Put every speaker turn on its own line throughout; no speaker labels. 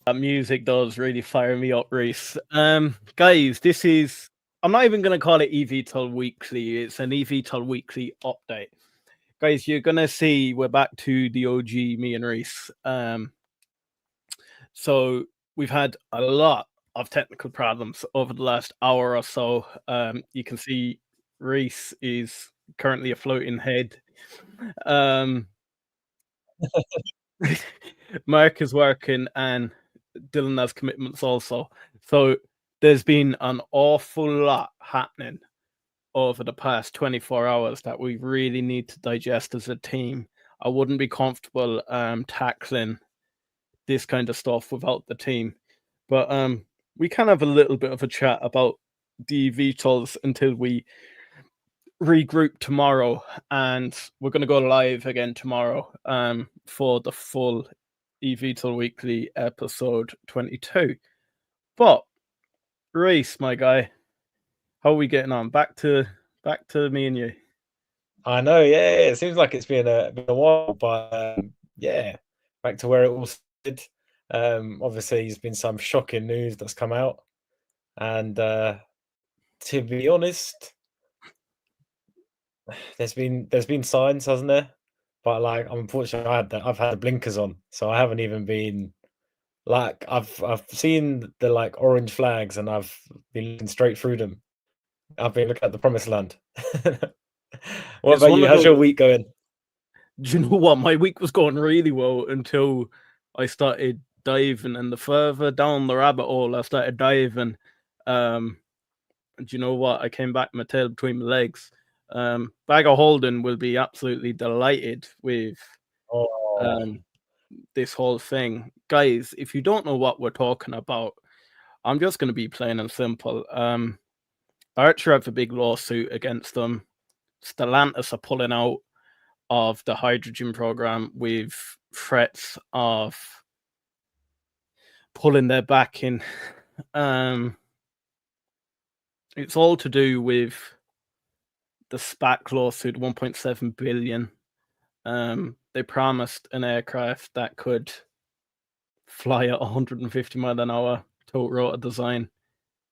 That music does really fire me up, Reece. Guys, this is, I'm not even going to call it Evtol Weekly. It's an Evtol Weekly update. Guys, you're going to see we're back to the OG, me and Reece. So we've had a lot of technical problems over the last hour or so. You can see Reece is currently a floating head. Mark is working and Dylan has commitments also. So there's been an awful lot happening over the past 24 hours that we really need to digest as a team. I wouldn't be comfortable tackling this kind of stuff without the team. But we can have a little bit of a chat about the VTOLs until we regroup tomorrow, and we're going to go live again tomorrow for the full eVTOL Weekly episode 22. But Reece, my guy, how are we getting on? Back to me and you.
I know, yeah. It seems like it's been a while, but yeah, back to where it all started. Obviously, there's been some shocking news that's come out, and to be honest, there's been signs, hasn't there? But like, unfortunately, I've had the blinkers on, so I haven't even been like I've seen the like orange flags, and I've been looking straight through them. I've been looking at the promised land. What
It's
about
one
you?
of
How's
those.
your week going?
Do you know what? My week was going really well until I started diving, and the further down the rabbit hole I started diving, do you know what? I came back my tail between my legs. Bag of Holding will be absolutely delighted with
Oh,
this whole thing. Guys, if you don't know what we're talking about, I'm just going to be plain and simple. Archer have a big lawsuit against them. Stellantis are pulling out of the hydrogen program with threats of pulling their backing. It's all to do with the SPAC lawsuit, 1.7 billion. They promised an aircraft that could fly at 150 mile an hour, tilt rotor design,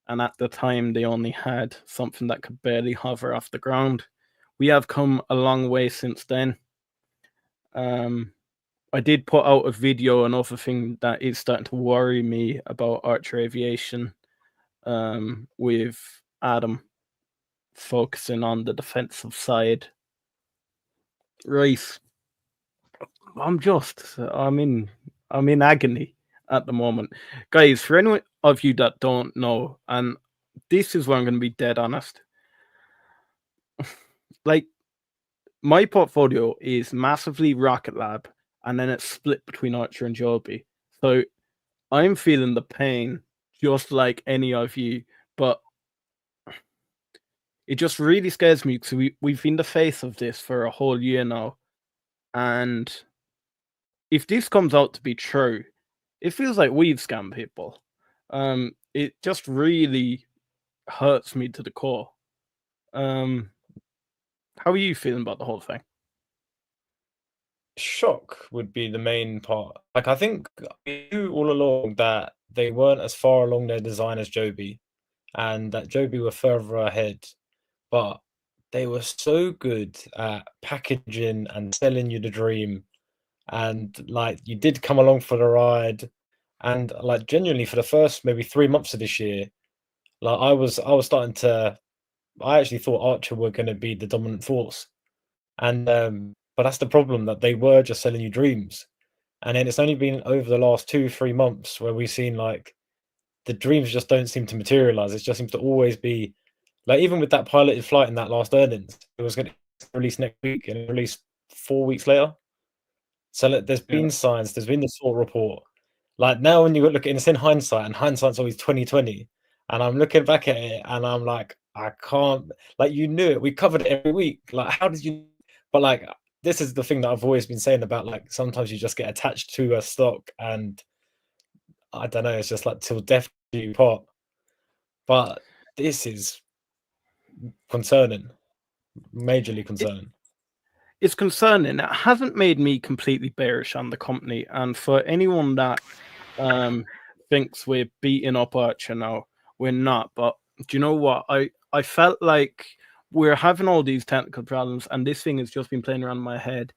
and at the time they only had something that could barely hover off the ground. We have come a long way since then. I did put out a video, another thing that is starting to worry me about Archer Aviation, with Adam focusing on the defensive side. Right, I'm in agony at the moment, guys. For anyone of you that don't know, and this is where I'm going to be dead honest, like my portfolio is massively Rocket Lab, and then it's split between Archer and Joby. So I'm feeling the pain just like any of you, but it just really scares me because we've been the face of this for a whole year now, and if this comes out to be true, it feels like we've scammed people. It just really hurts me to the core. How are you feeling about the whole thing?
shock would be the main part. Like, I think we knew all along that they weren't as far along their design as Joby, and that Joby were further ahead, but they were so good at packaging and selling you the dream. And like, you did come along for the ride, and like, genuinely, for the first maybe 3 months of this year, like I was starting to, I actually thought Archer were going to be the dominant force. And but that's the problem, that they were just selling you dreams. And then it's only been over the last 2 3 months where we've seen like the dreams just don't seem to materialize. It just seems to always be like, even with that piloted flight in that last earnings, it was going to release next week and release 4 weeks later. So like, there's
Yeah.
been signs, there's been the SWOT report. Like, now when you look at it, it's in hindsight, and hindsight's always 2020. And I'm looking back at it and I'm like, I can't, like, you knew it. We covered it every week. Like, how did you? But like, this is the thing that I've always been saying about, like, sometimes you just get attached to a stock, and I don't know, it's just like till death do you part. But this is concerning, majorly concerning.
It's concerning. It hasn't made me completely bearish on the company, and for anyone that thinks we're beating up Archer now. We're not. But do you know what? I felt like we're having all these technical problems, and this thing has just been playing around in my head.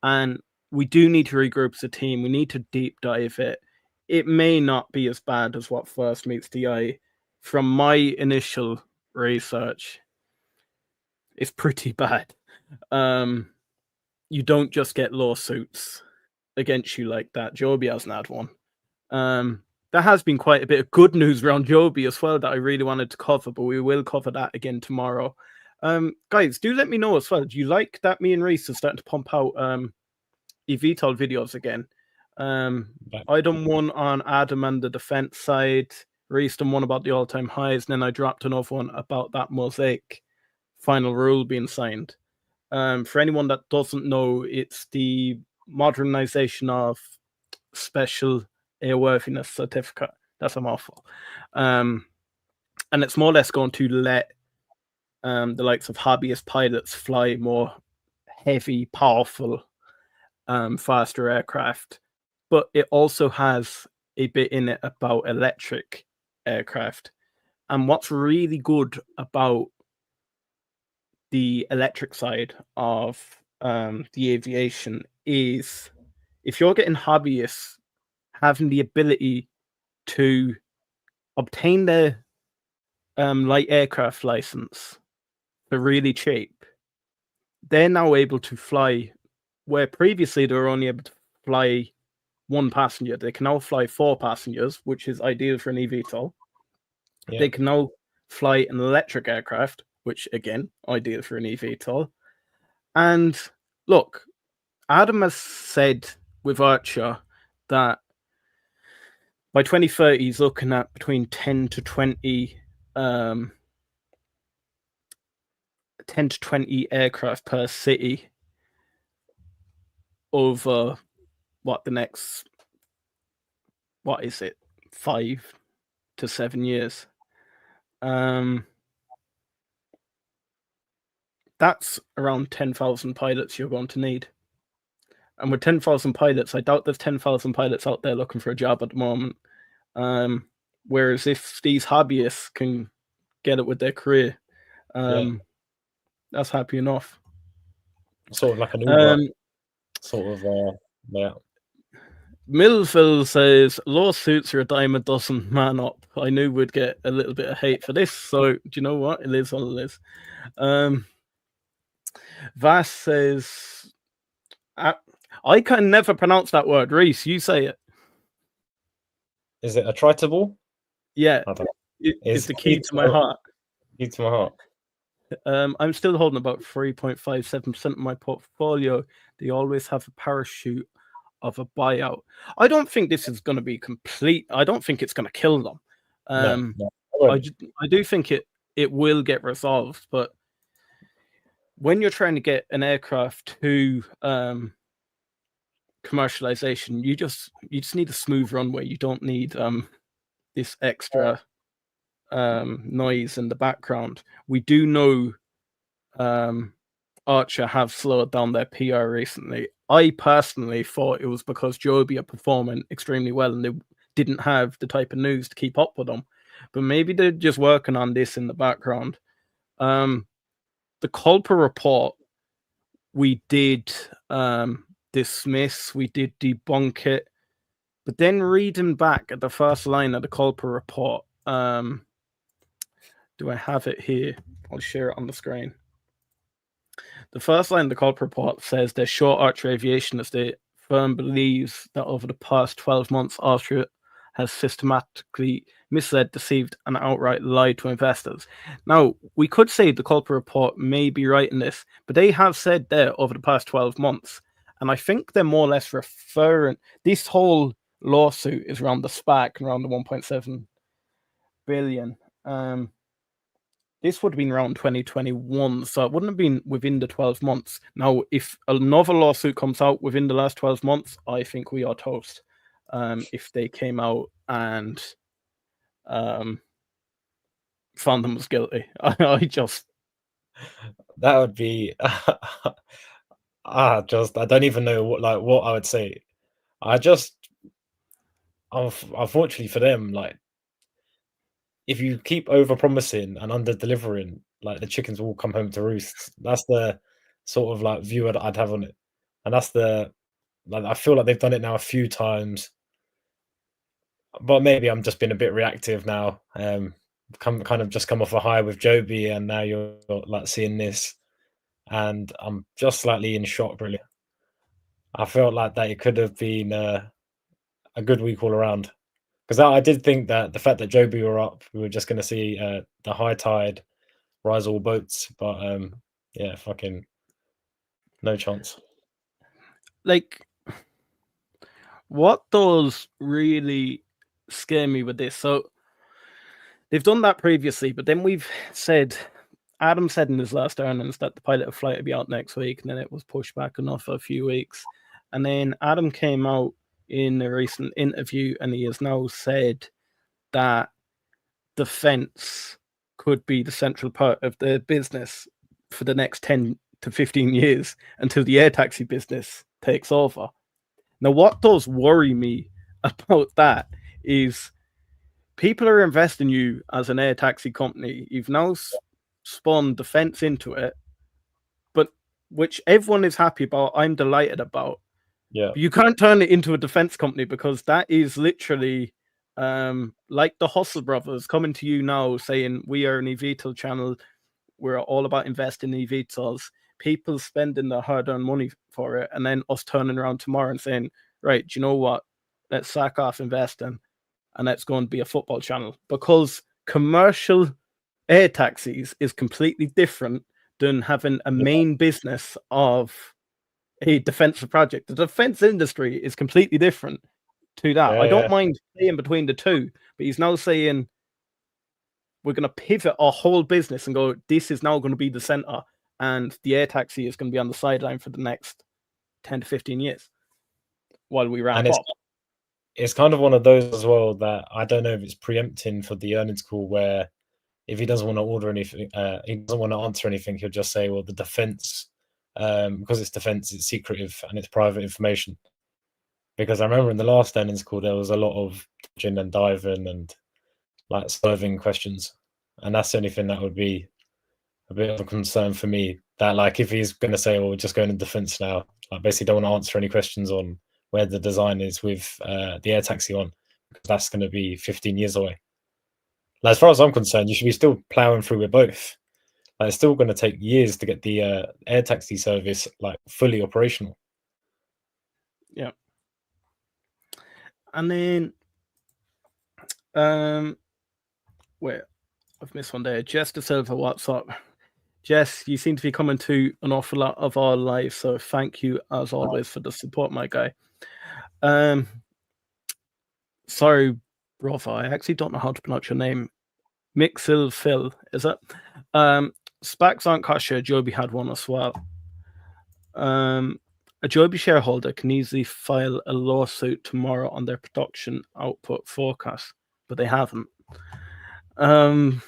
And we do need to regroup as a team. We need to deep dive it. It may not be as bad as what first meets the eye. From my initial research, it's pretty bad. You don't just get lawsuits against you like that. Joby hasn't had one. There has been quite a bit of good news around Joby as well that I really wanted to cover, but we will cover that again tomorrow. Guys, do let me know as well. Do you like that me and Reece are starting to pump out Evtol videos again? I done one on Adam and the defense side. Reece done one about the all-time highs, and then I dropped another one about that Mosaic final rule being signed. For anyone that doesn't know, it's the modernization of special airworthiness certificate. That's a mouthful. And it's more or less going to let the likes of hobbyist pilots fly more heavy, powerful, faster aircraft. But it also has a bit in it about electric aircraft. And what's really good about the electric side of the aviation is if you're getting hobbyists having the ability to obtain their light aircraft license for really cheap, they're now able to fly where previously they were only able to fly one passenger. They can now fly 4 passengers, which is ideal for an eVTOL. Yeah. They can now fly an electric aircraft, which again, ideal for an eVTOL. And look, Adam has said with Archer that by 2030 he's looking at between 10 to 20 aircraft per city over the next 5 to 7 years. That's around 10,000 pilots you're going to need. And with 10,000 pilots, I doubt there's 10,000 pilots out there looking for a job at the moment. Whereas if these hobbyists can get it with their career, that's happy enough.
Sort of like an Uber, yeah.
Millville says, lawsuits are a dime a dozen, man up. I knew we'd get a little bit of hate for this, so do you know what? It is what it is. Vass says, I can never pronounce that word. Reece, you say it.
Is it attritable?
Yeah. It's the key to my heart.
Key to my heart.
I'm still holding about 3.57% of my portfolio. They always have a parachute of a buyout. I don't think this is going to be complete. I don't think it's going to kill them.
No.
I do think it will get resolved, but when you're trying to get an aircraft to commercialization, you just need a smooth runway. You don't need this extra noise in the background. We do know Archer have slowed down their PR recently. I personally thought it was because Joby are performing extremely well and they didn't have the type of news to keep up with them. But maybe they're just working on this in the background. The Culper report, we did dismiss, we did debunk it. But then reading back at the first line of the Culper report, do I have it here? I'll share it on the screen. The first line of the Culper report says they're sure Archer Aviation, as the firm believes that over the past 12 months, Archer has systematically misled, deceived, and outright lied to investors. Now, we could say the Culper report may be right in this, but they have said there over the past 12 months. And I think they're more or less referring, this whole lawsuit is around the SPAC, around the 1.7 billion. This would have been around 2021, so it wouldn't have been within the 12 months. Now, if another lawsuit comes out within the last 12 months, I think we are toast. If they came out and found them as guilty, I just...
That would be... I don't even know what I would say. unfortunately for them, like if you keep over promising and under delivering, like the chickens will come home to roost. That's the sort of like view I'd have on it, and that's the like I feel like they've done it now a few times, but maybe I'm just being a bit reactive now. Kind of just come off a high with Joby, and now you're like seeing this, and I'm just slightly in shock. Really, I felt like that it could have been a good week all around. Because I did think that the fact that Joby were up, we were just going to see the high tide rise all boats. But yeah, fucking no chance.
Like, what does really scare me with this? So they've done that previously, but then we've said, Adam said in his last earnings that the pilot of flight would be out next week, and then it was pushed back enough for a few weeks. And then Adam came out in a recent interview, and he has now said that defense could be the central part of the business for the next 10 to 15 years until the air taxi business takes over. Now, what does worry me about that is people are investing in you as an air taxi company. You've now spawned defense into it, but which everyone is happy about. I'm delighted about.
Yeah.
But you can't turn it into a defense company because that is literally like the Hustle Brothers coming to you now saying we are an Evtol channel. We're all about investing in Evtols. People spending their hard-earned money for it, and then us turning around tomorrow and saying, right, do you know what? Let's sack off investing and let's go and be a football channel. Because commercial air taxis is completely different than having a main business of a defensive project. The defense industry is completely different to that. I don't mind playing between the two, but he's now saying we're going to pivot our whole business and go, this is now going to be the center, and the air taxi is going to be on the sideline for the next 10 to 15 years while we ramp up.
It's kind of one of those as well that I don't know if it's preempting for the earnings call where if he doesn't want to order anything, he doesn't want to answer anything, he'll just say, well, the defense, because it's defense, it's secretive and it's private information. Because I remember in the last earnings call, there was a lot of dodging and diving and like swerving questions. And that's the only thing that would be a bit of a concern for me. That like if he's going to say, well, we're just going to defense now, I basically don't want to answer any questions on where the design is with the air taxi on, because that's going to be 15 years away. Like, as far as I'm concerned, you should be still plowing through with both. Like, it's still going to take years to get the air taxi service like fully operational.
Yeah. And then, wait, I've missed one there. Jess De Silva, what's up? Jess, you seem to be coming to an awful lot of our lives, so thank you as always for the support, my guy. Sorry, Brova, I actually don't know how to pronounce your name. Mixil Phil, is it? SPACs aren't kosher. Joby had one as well. A Joby shareholder can easily file a lawsuit tomorrow on their production output forecast, but they haven't. Dylan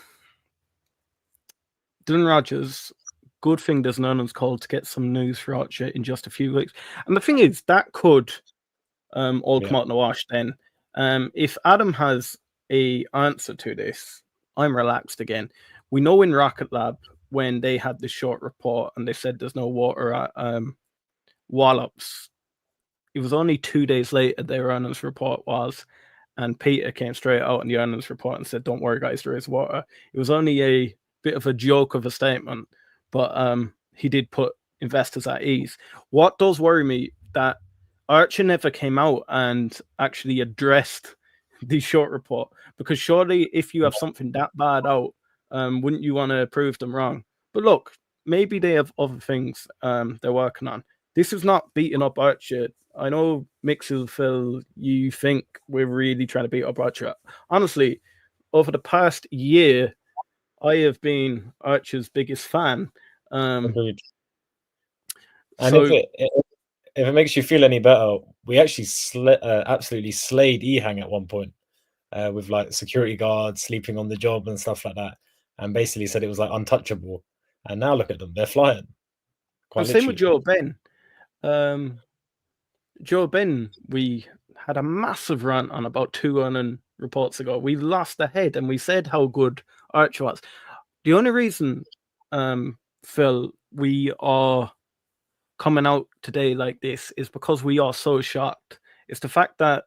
Rogers, good thing there's an earnings call to get some news for Archer in just a few weeks. And the thing is, that could all come out in the wash then. If Adam has a answer to this, I'm relaxed again. We know in Rocket Lab, when they had the short report and they said there's no water at Wallops, it was only 2 days later their earnings report was, and Peter came straight out in the earnings report and said, don't worry guys, there is water. It was only a bit of a joke of a statement, but he did put investors at ease. What does worry me, that Archer never came out and actually addressed the short report, because surely if you have something that bad out, wouldn't you want to prove them wrong? But look, maybe they have other things they're working on. This is not beating up Archer. I know, Mixel, Phil, you think we're really trying to beat up Archer. Honestly, over the past year, I have been Archer's biggest fan.
Agreed. And
So,
if it makes you feel any better, we actually absolutely slayed Ehang at one point with like security guards sleeping on the job and stuff like that, and basically said it was like untouchable. And now look at them, they're flying.
Same with Joe Ben. Joe Ben, we had a massive rant on about 2 earning reports ago. We lost the head and we said how good Archer was. The only reason, Phil, we are coming out today like this is because we are so shocked. It's the fact that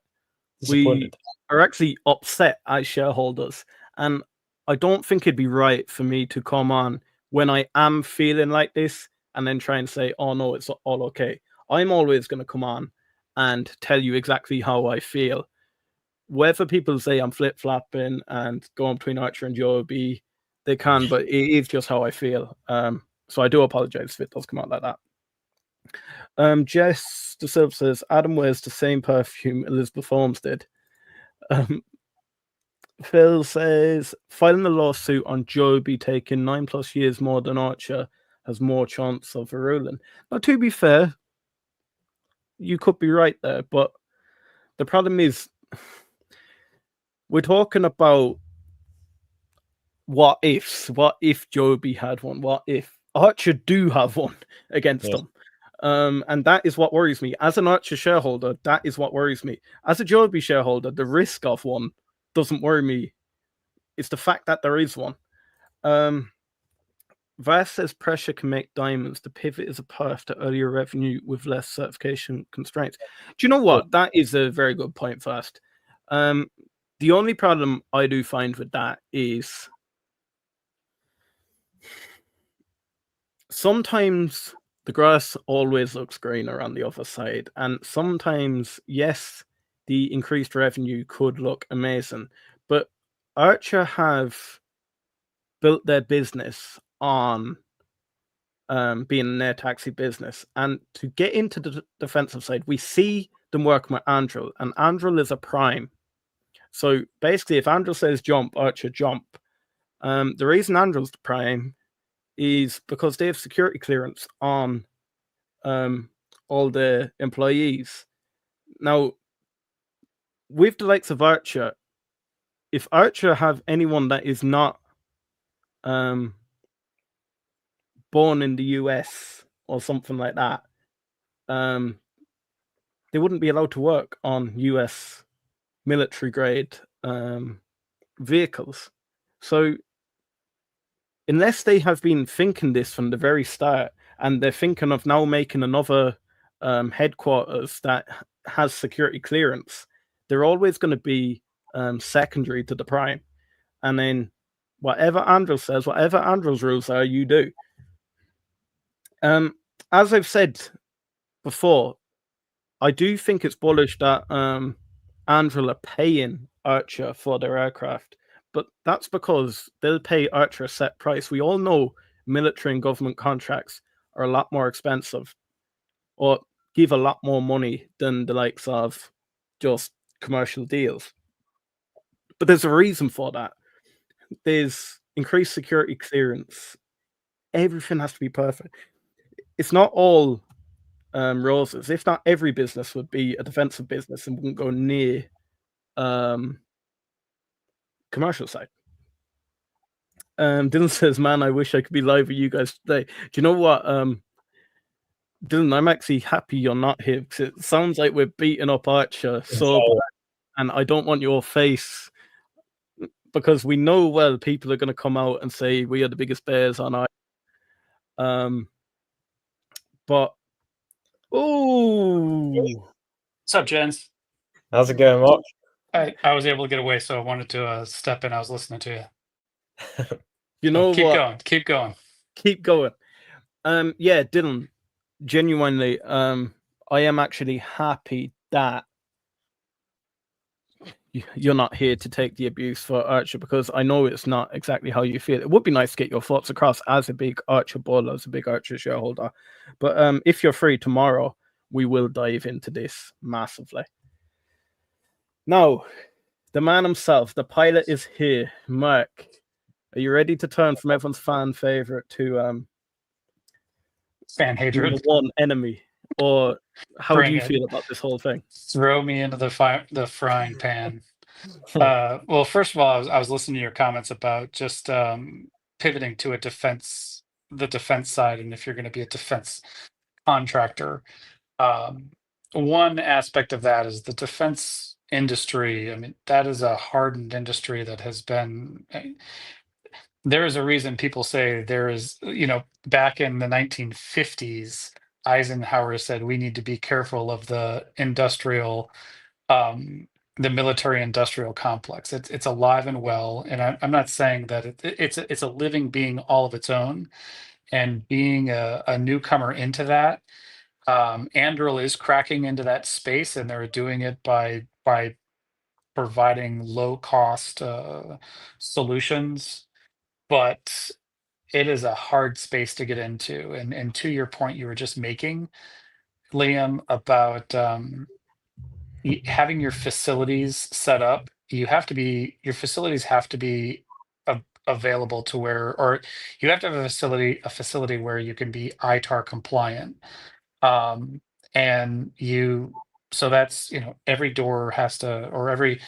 we are actually upset as shareholders. And I don't think it'd be right for me to come on when I am feeling like this and then try and say, oh no, it's all okay. I'm always going to come on and tell you exactly how I feel. Whether people say I'm flip-flopping and going between Archer and Joby, they can, but it is just how I feel. So I do apologize if it does come out like that. Jess De Silva says, Adam wears the same perfume Elizabeth Holmes did. Phil says, filing a lawsuit on Joby taking 9+ years more than Archer has more chance of a ruling. Now, to be fair, you could be right there, but the problem is we're talking about what ifs. What if Joby had one? What if Archer do have one against them? And that is what worries me. As an Archer shareholder, that is what worries me. As a Joby shareholder, the risk of one doesn't worry me. It's the fact that there is one. Vas says pressure can make diamonds. The pivot is a path to earlier revenue with less certification constraints. Do you know what? That is a very good point, Fast. The only problem I do find with that is sometimes the grass always looks greener on the other side. And sometimes, yes, the increased revenue could look amazing. But Archer have built their business on being an air taxi business. And to get into the defensive side, we see them working with Anduril, and Anduril is a prime. So basically, if Anduril says jump, Archer jump. The reason Anduril's the prime is because they have security clearance on all the employees. Now, with the likes of Archer, if Archer have anyone that is not born in the US or something like that, they wouldn't be allowed to work on US military grade vehicles. So unless they have been thinking this from the very start, and they're thinking of now making another headquarters that has security clearance, they're always going to be secondary to the prime. And then whatever Anduril says, whatever Anduril's rules are, you do. As I've said before, I do think it's bullish that Anduril are paying Archer for their aircraft, but that's because they'll pay Archer a set price. We all know military and government contracts are a lot more expensive or give a lot more money than the likes of just commercial deals. But there's a reason for that. There's increased security clearance. Everything has to be perfect. It's not all roses. If not, every business would be a defensive business and wouldn't go near commercial side. Dylan says, man, I wish I could be live with you guys today. Do you know what, Dylan, I'm actually happy you're not here because it sounds like we're beating up Archer so bad, and I don't want your face, because we know well people are going to come out and say we are the biggest bears on Archer. But
what's up, gents?
How's it going, Mark?
I was able to get away, so I wanted to step in. I was listening to you.
You know
what? Keep going.
Yeah, Dylan, genuinely, I am actually happy that you're not here to take the abuse for Archer, because I know it's not exactly how you feel. It would be nice to get your thoughts across as a big Archer bull, as a big Archer shareholder. But if you're free tomorrow, we will dive into this massively. Now, the man himself, the pilot, is here. Mark, are you ready to turn from everyone's fan favorite to
fan hatred,
one enemy? Or how do you feel about this whole thing?
Throw me into the frying pan. Well, first of all, I was listening to your comments about just pivoting to the defense side, and if you're going to be a defense contractor, one aspect of that is the defense industry. I mean, that is a hardened industry that has been. There is a reason people say there is, back in the 1950s, Eisenhower said we need to be careful of the the military industrial complex. It's alive and well, and I'm not saying that it's a living being all of its own. And being a newcomer into that, Anduril is cracking into that space, and they're doing it by providing low cost solutions. But it is a hard space to get into. And to your point, you were just making, Liam, about having your facilities set up. Your facilities have to be available to where, or you have to have a facility where you can be ITAR compliant. Um, and so that's, every door has to, or every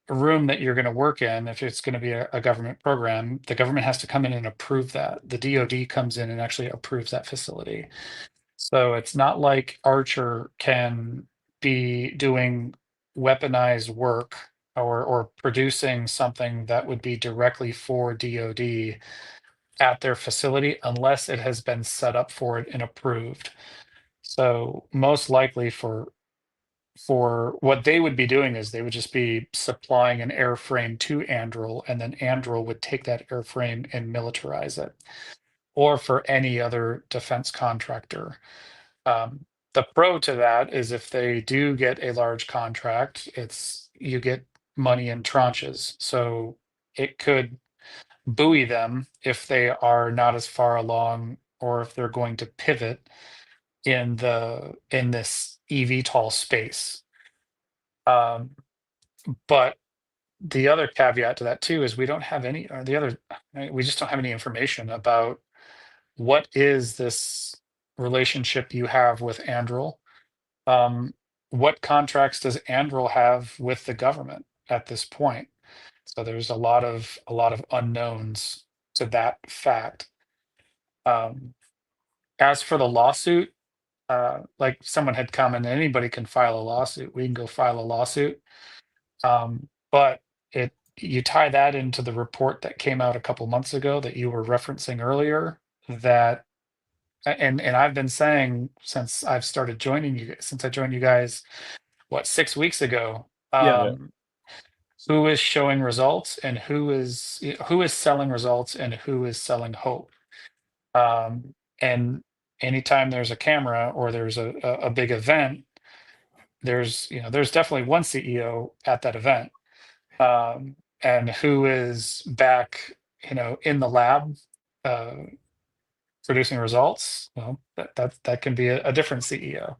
room that you're going to work in, if it's going to be a government program, the government has to come in and approve that. The DoD comes in and actually approves that facility. So it's not like Archer can be doing weaponized work or producing something that would be directly for DoD at their facility unless it has been set up for it and approved. So most likely for what they would be doing is they would just be supplying an airframe to Anduril, and then Anduril would take that airframe and militarize it, or for any other defense contractor. The pro to that is if they do get a large contract, you get money in tranches. So it could buoy them if they are not as far along, or if they're going to pivot in this eVTOL space. But the other caveat to that too is we don't have any, or we just don't have any information about what is this relationship you have with Anduril. What contracts does Anduril have with the government at this point? So there's a lot of unknowns to that fact. As for the lawsuit, like someone had commented, anybody can file a lawsuit. We can go file a lawsuit. But you tie that into the report that came out a couple months ago that you were referencing earlier, and I've been saying since I joined you guys, 6 weeks ago,
Yeah.
who is showing results and who is selling results and who is selling hope. And anytime there's a camera or there's a big event, there's definitely one CEO at that event, and who is back, in the lab, producing results. Well, that can be a different CEO.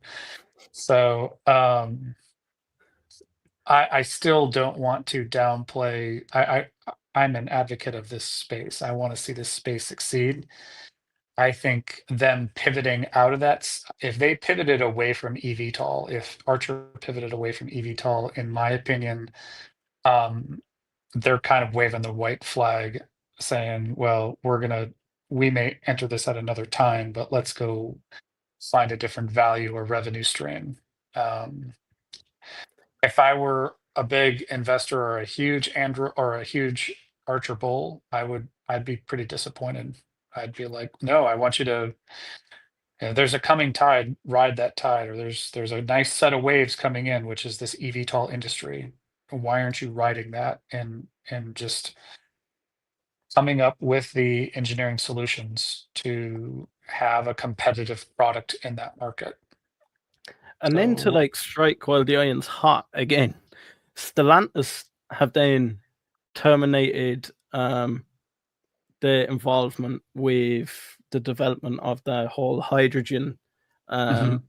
So I still don't want to downplay. I'm an advocate of this space. I want to see this space succeed. I think them pivoting out of that, if they pivoted away from eVTOL, if Archer pivoted away from eVTOL, in my opinion, they're kind of waving the white flag, saying, well, we may enter this at another time, but let's go find a different value or revenue stream. If I were a big investor or a huge Archer bull, I'd be pretty disappointed. I'd be like, no, I want you to, there's a coming tide, ride that tide, or there's a nice set of waves coming in, which is this eVTOL industry. Why aren't you riding that and just coming up with the engineering solutions to have a competitive product in that market?
And then to strike while the iron's hot again, Stellantis have then terminated their involvement with the development of the whole hydrogen cell.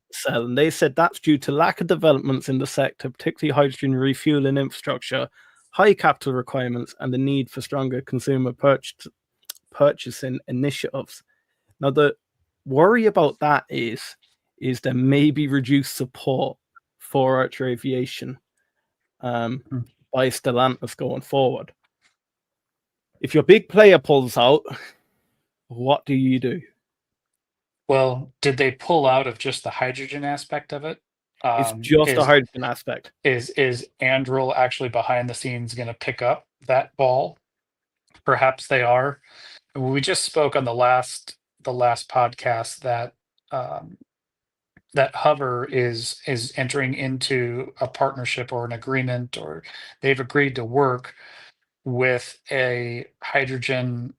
And they said that's due to lack of developments in the sector, particularly hydrogen refueling infrastructure, high capital requirements, and the need for stronger consumer purchasing initiatives. Now, the worry about that is there may be reduced support for Archer Aviation by Stellantis going forward. If your big player pulls out, what do you do?
Well, did they pull out of just the hydrogen aspect of it?
It's just a
Is
hydrogen aspect.
is Anduril actually behind the scenes going to pick up that ball? Perhaps they are. We just spoke on the last podcast that that HOVR is entering into a partnership or an agreement, or they've agreed to work with a hydrogen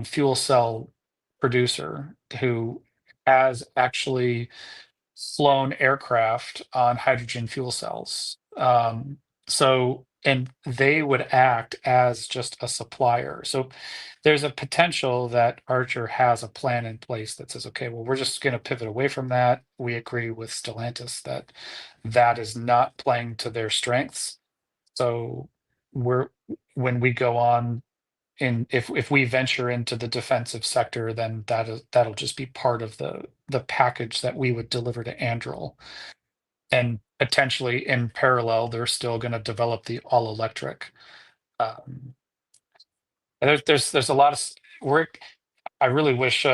fuel cell producer who has actually flown aircraft on hydrogen fuel cells. And they would act as just a supplier. So there's a potential that Archer has a plan in place that says, okay, well, we're just going to pivot away from that. We agree with Stellantis that that is not playing to their strengths. So when we go on, and if we venture into the defensive sector, then that'll just be part of the package that we would deliver to Anduril. And potentially in parallel, they're still going to develop the all electric. There's a lot of work. I really wish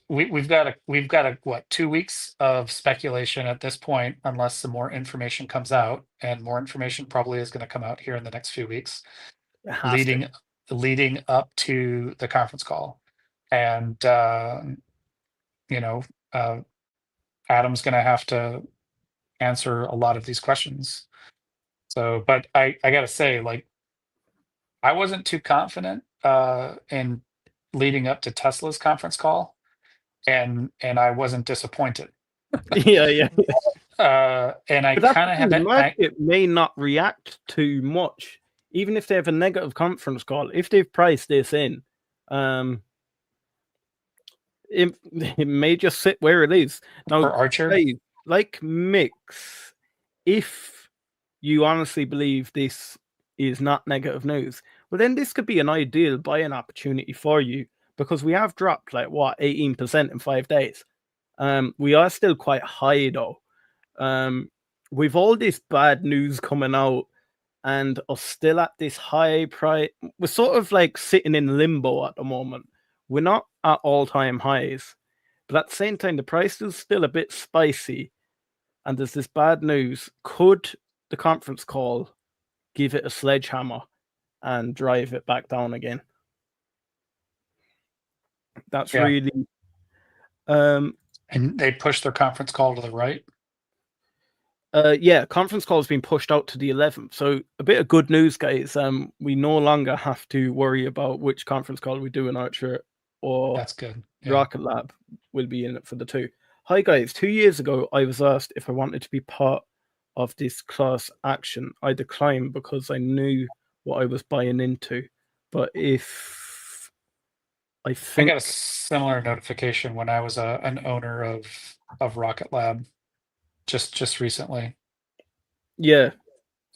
we've got a what, 2 weeks of speculation at this point, unless some more information comes out, and more information probably is going to come out here in the next few weeks,
It has to.
leading up to the conference call. And you know, Adam's going to have to answer a lot of these questions. So, but I gotta say, like, I wasn't too confident in leading up to Tesla's conference call, and I wasn't disappointed.
Yeah.
And I
But that's
kind of have
the market may not react too much, even if they have a negative conference call. If they've priced this in, it may just sit where it is. Now,
for Archer.
Like Mix, if you honestly believe this is not negative news, well, then this could be an ideal buying opportunity for you, because we have dropped like 18% in 5 days. We are still quite high though. With all this bad news coming out and are still at this high price, we're sort of like sitting in limbo at the moment. We're not at all-time highs, but at the same time, the price is still a bit spicy. And there's this bad news. Could the conference call give it a sledgehammer and drive it back down again? That's really...
and they pushed their conference call to the right?
Yeah, conference call has been pushed out to the 11th. So a bit of good news, guys. We no longer have to worry about which conference call we do in Archer or
That's good. Yeah.
Rocket Lab will be in it for the two. Hi, guys. 2 years ago, I was asked if I wanted to be part of this class action. I declined because I knew what I was buying into. But if I think...
I got a similar notification when I was an owner of Rocket Lab just recently.
Yeah.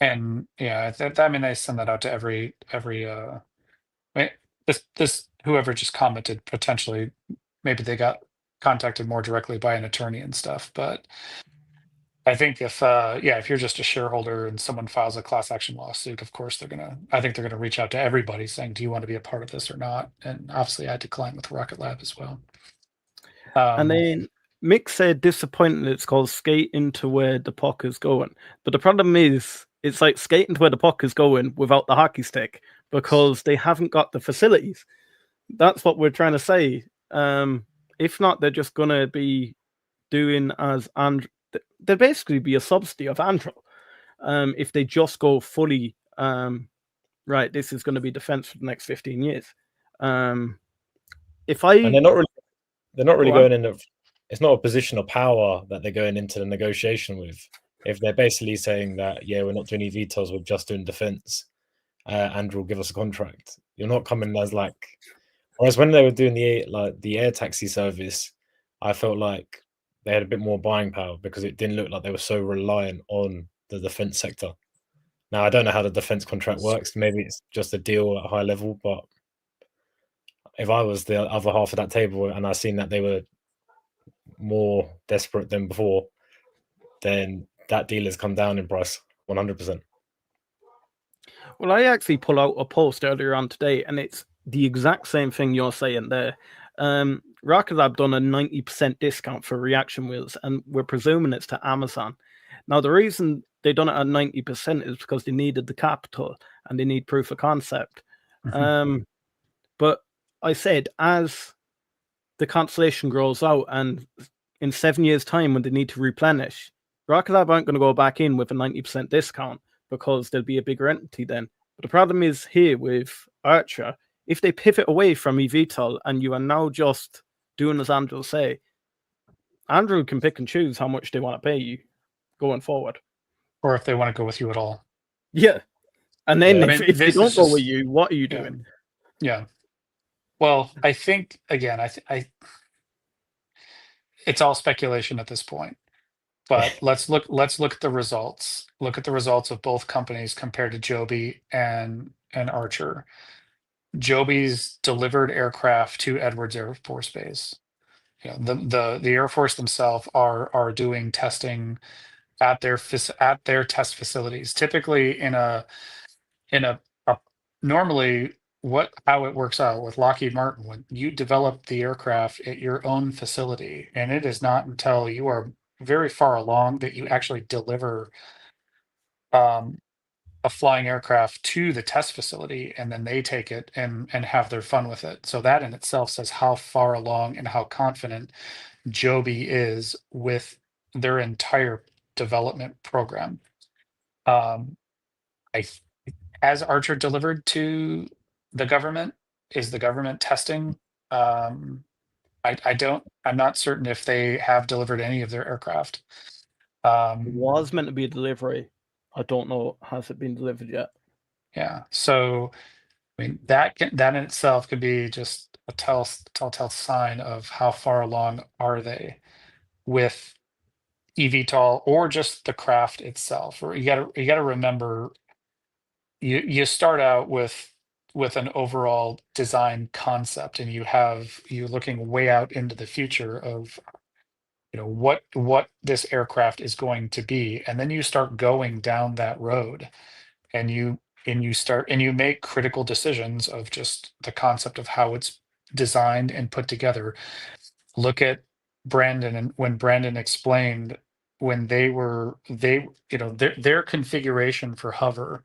And yeah, I mean, they send that out to every this whoever just commented, potentially maybe they got contacted more directly by an attorney and stuff. But I think if you're just a shareholder and someone files a class action lawsuit, of course I think they're gonna reach out to everybody saying, do you want to be a part of this or not? And obviously I declined with Rocket Lab as well.
And then Mick said disappointed it's called skating to where the puck is going. But the problem is it's like skating to where the puck is going without the hockey stick, because they haven't got the facilities. That's what we're trying to say. If not, they're just going to be doing as they'll basically be a subsidy of Anduril. If they just go fully, right, this is going to be defense for the next 15 years.
And they're not really going in. It's not a position of power that they're going into the negotiation with. If they're basically saying that, yeah, we're not doing eVTOLs, we're just doing defense, Andrew will give us a contract. You're not coming as like, whereas when they were doing the air taxi service, I felt like they had a bit more buying power because it didn't look like they were so reliant on the defense sector. Now I don't know how the defense contract works. Maybe it's just a deal at a high level, but if I was the other half of that table and I seen that they were more desperate than before, then that deal has come down in price 100%.
Well, I actually pulled out a post earlier on today, and it's the exact same thing you're saying there. Rocket Lab done a 90% discount for reaction wheels, and we're presuming it's to Amazon. Now, the reason they done it at 90% is because they needed the capital and they need proof of concept. But I said, as the constellation grows out and in 7 years' time when they need to replenish, Rocket Lab aren't going to go back in with a 90% discount because there'll be a bigger entity then. But the problem is here with Archer, if they pivot away from Evtol and you are now just doing as Andrew say, Andrew can pick and choose how much they want to pay you going forward.
Or if they want to go with you at all.
Yeah. And then
Yeah.
if they don't go with you, what are you doing?
Yeah. Well, I think, again, it's all speculation at this point. But let's look at the results. Look at the results of both companies compared to Joby and Archer. Joby's delivered aircraft to Edwards Air Force Base. You know, the Air Force themselves are doing testing at their test facilities. Typically in a normally how it works out with Lockheed Martin, when you develop the aircraft at your own facility, and it is not until you are very far along that you actually deliver a flying aircraft to the test facility, and then they take it and have their fun with it. So that in itself says how far along and how confident Joby is with their entire development program. Has Archer delivered to the government? Is the government testing? I'm not certain if they have delivered any of their aircraft.
It was meant to be a delivery. I don't know, has it been delivered yet?
Yeah. So, I mean, that in itself could be just a telltale sign of how far along are they with eVTOL or just the craft itself. Or you gotta remember, you start out with an overall design concept, and you're looking way out into the future of, you know, what this aircraft is going to be, and then you start going down that road, and you make critical decisions of just the concept of how it's designed and put together. Look at Brandon, and when Brandon explained when they you know, their configuration for hover,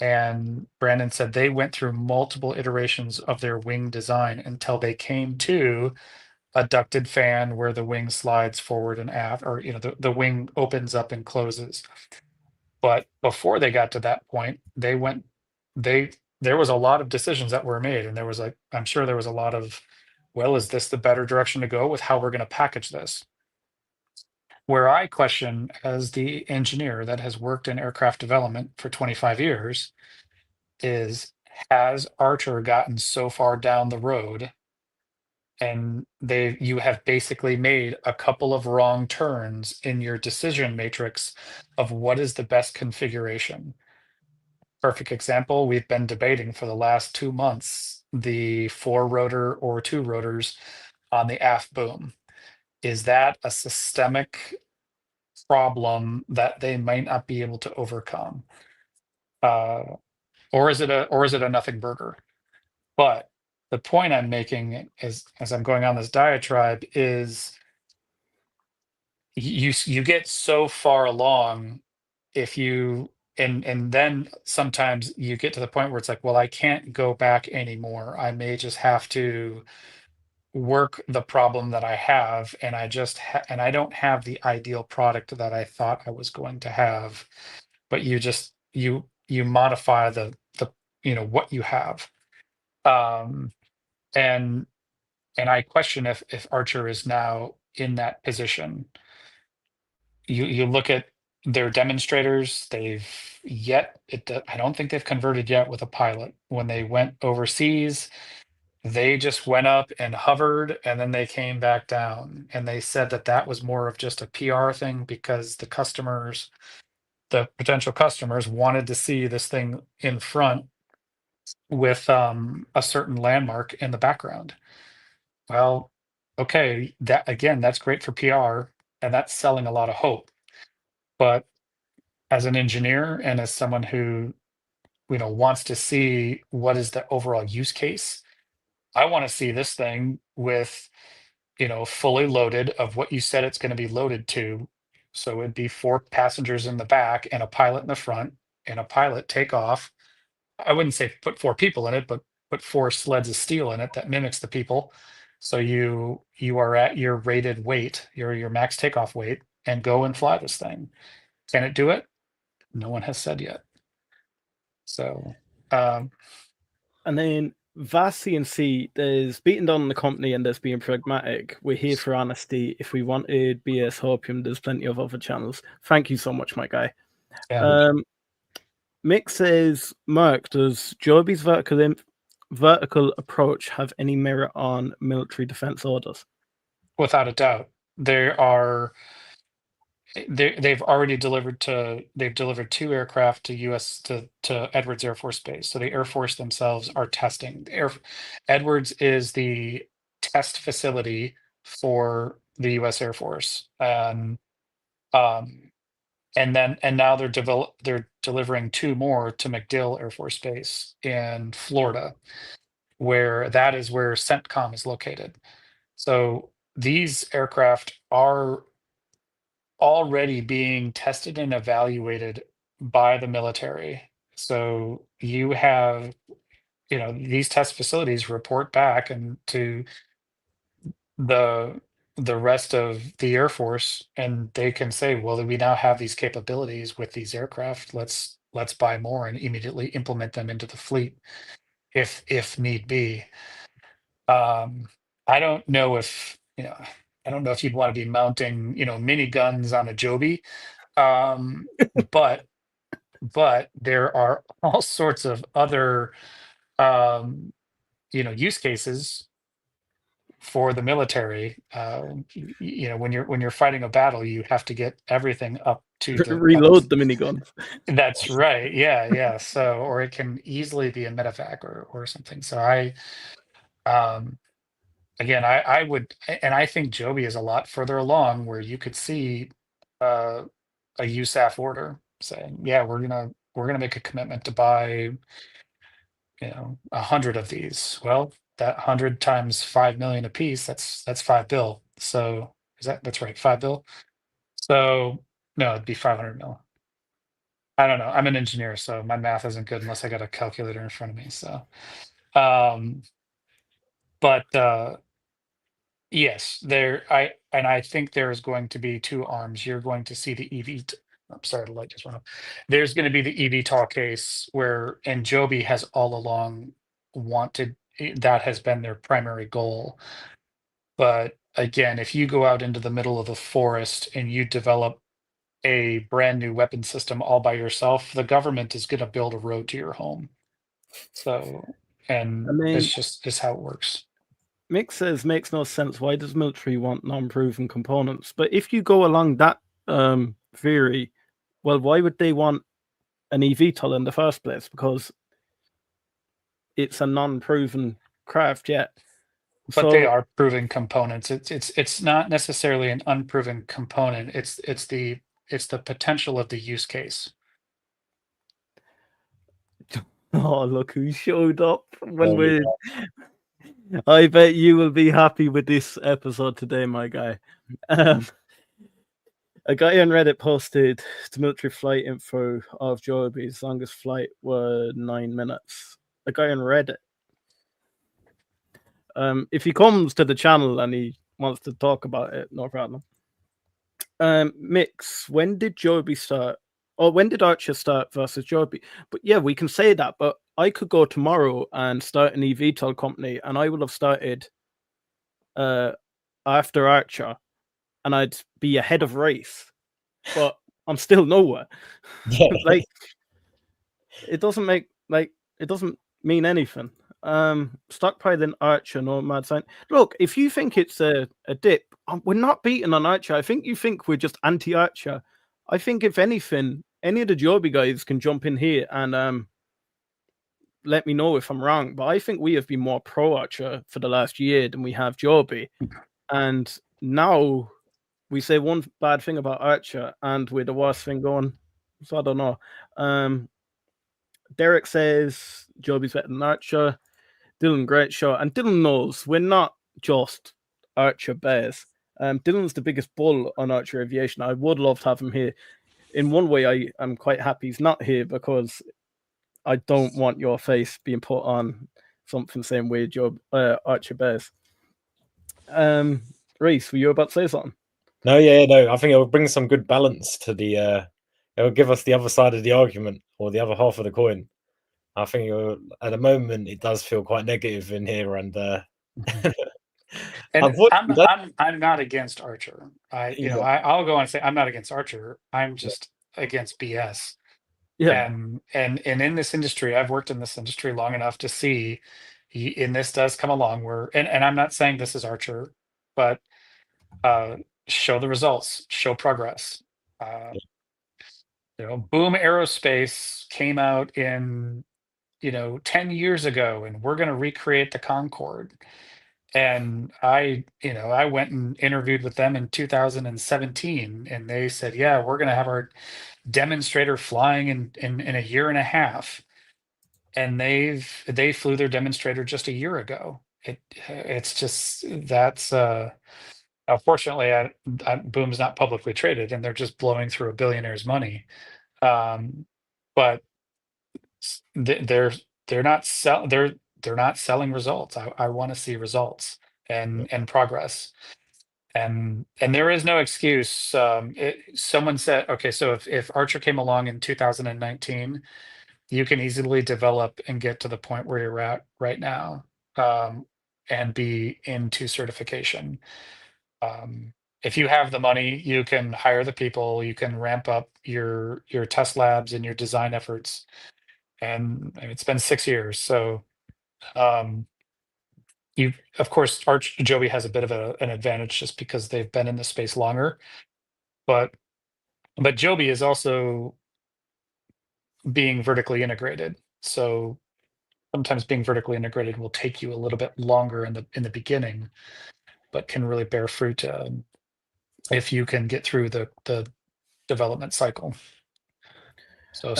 and Brandon said they went through multiple iterations of their wing design until they came to a ducted fan where the wing slides forward and aft, or, you know, the wing opens up and closes. But before they got to that point, there was a lot of decisions that were made, and I'm sure there was a lot of, well, is this the better direction to go with how we're going to package this? Where I question, as the engineer that has worked in aircraft development for 25 years, is, has Archer gotten so far down the road and you have basically made a couple of wrong turns in your decision matrix of what is the best configuration? Perfect example, we've been debating for the last 2 months the 4-rotor or 2 rotors on the aft boom. Is that a systemic problem that they might not be able to overcome? Or is it a nothing burger? But the point I'm making is, as I'm going on this diatribe, is you get so far along, if you and then sometimes you get to the point where it's like, well, I can't go back anymore. I may just have to work the problem that I have, and I don't have the ideal product that I thought I was going to have. But you modify the you know, what you have. And I question if Archer is now in that position. You look at their demonstrators, I don't think they've converted yet with a pilot. When they went overseas, they just went up and hovered, and then they came back down, and they said that was more of just a PR thing because the potential customers wanted to see this thing in front with a certain landmark in the background. Well, okay, that's great for PR, and that's selling a lot of hope. But as an engineer and as someone who, you know, wants to see what is the overall use case, I want to see this thing with, you know, fully loaded of what you said it's going to be loaded to, So it'd be 4 passengers in the back and a pilot in the front, and a pilot take off. I wouldn't say put 4 people in it, but put 4 sleds of steel in it that mimics the people. So you are at your rated weight, your max takeoff weight, and go and fly this thing. Can it do it? No one has said yet. So
And then vast CNC, there's beating down on the company and there's being pragmatic. We're here for honesty. If we wanted BS Hopium, there's plenty of other channels. Thank you so much, my guy.
yeah.
Mick says, Mark, does Joby's vertical approach have any merit on military defense orders?
Without a doubt, they've already delivered 2 aircraft to Edwards Air Force Base. So the Air Force themselves are testing. Edwards is the test facility for the U.S. Air Force, and now they're delivering 2 more to MacDill Air Force Base in Florida, where CENTCOM is located. So these aircraft are already being tested and evaluated by the military. So you have, these test facilities report back and to the rest of the Air Force, and they can say, well, we now have these capabilities with these aircraft. Let's buy more and immediately implement them into the fleet if need be. I don't know if you'd want to be mounting, mini guns on a Joby. But there are all sorts of other use cases for the military. When you're fighting a battle, you have to get everything up to
Reload the miniguns.
That's right. Yeah. So, or it can easily be a medevac or something. So again, I would, and I think Joby is a lot further along where you could see a USAF order saying, yeah, we're gonna make a commitment to buy 100 of these. Well, that 100 times 5 million a piece, that's $5 billion. So that's right, $5 billion. So no, it'd be 500 mil. I don't know, I'm an engineer, so my math isn't good unless I got a calculator in front of me. So but yes, I think there is going to be 2 arms. You're going to see the EV. I'm sorry, the light just went off. There's going to be the eVTOL case and Joby has all along wanted, that has been their primary goal. But again, if you go out into the middle of the forest and you develop a brand new weapon system all by yourself, the government is going to build a road to your home. So, and it's how it works.
Mick says, makes no sense. Why does military want non-proven components? But if you go along that theory, well, why would they want an eVTOL in the first place? Because it's a non-proven craft yet.
But they are proven components. It's not necessarily an unproven component. It's the potential of the use case.
Oh, look who showed up when I bet you will be happy with this episode today, my guy. A guy on Reddit posted the military flight info of Joby's longest flight were 9 minutes. A guy on Reddit. If he comes to the channel and he wants to talk about it, no problem. Mix, when did Joby start? Or when did Archer start versus Joby? But yeah, we can say that. But I could go tomorrow and start an eVTOL company, and I would have started after Archer, and I'd be ahead of race. But I'm still nowhere. Like, it doesn't mean anything. Stockpiling Archer, no mad sign. Look, if you think it's a dip, we're not beating on Archer. I think you think we're just anti-Archer. I think if anything, any of the Joby guys can jump in here and let me know if I'm wrong. But I think we have been more pro-Archer for the last year than we have Joby. And now we say one bad thing about Archer and we're the worst thing going. So I don't know. Derek says Joby's better than Archer. Dylan, great shot. And Dylan knows we're not just Archer bears. Dylan's the biggest bull on Archer Aviation. I would love to have him here. In one way, I am quite happy he's not here because I don't want your face being put on something the same way Job Archer bears. Reece, were you about to say something?
No, yeah, no. I think it'll bring some good balance to the. It'll give us the other side of the argument, or the other half of the coin. I think at the moment it does feel quite negative in here, and
And
unfortunately,
I'm not against Archer. I'll go on and say I'm not against Archer. I'm just against BS.
Yeah.
And in this industry, I've worked in this industry long enough to see, and this does come along where, and I'm not saying this is Archer, but show the results, show progress. Boom Aerospace came out in 10 years ago, and we're going to recreate the Concorde. And I went and interviewed with them in 2017, and they said, yeah, we're going to have our demonstrator flying in a year and a half. And they flew their demonstrator just a year ago. It's just that's unfortunately, Boom's not publicly traded, and they're just blowing through a billionaire's money. But they're not selling results. I want to see results and progress. And there is no excuse. Someone said, okay, so if Archer came along in 2019, you can easily develop and get to the point where you're at right now, and be into certification. If you have the money, you can hire the people, you can ramp up your test labs and your design efforts. And it's been 6 years, so you of course Joby has a bit of an advantage just because they've been in the space longer, but Joby is also being vertically integrated. So sometimes being vertically integrated will take you a little bit longer in the beginning, but can really bear fruit if you can get through the development cycle. So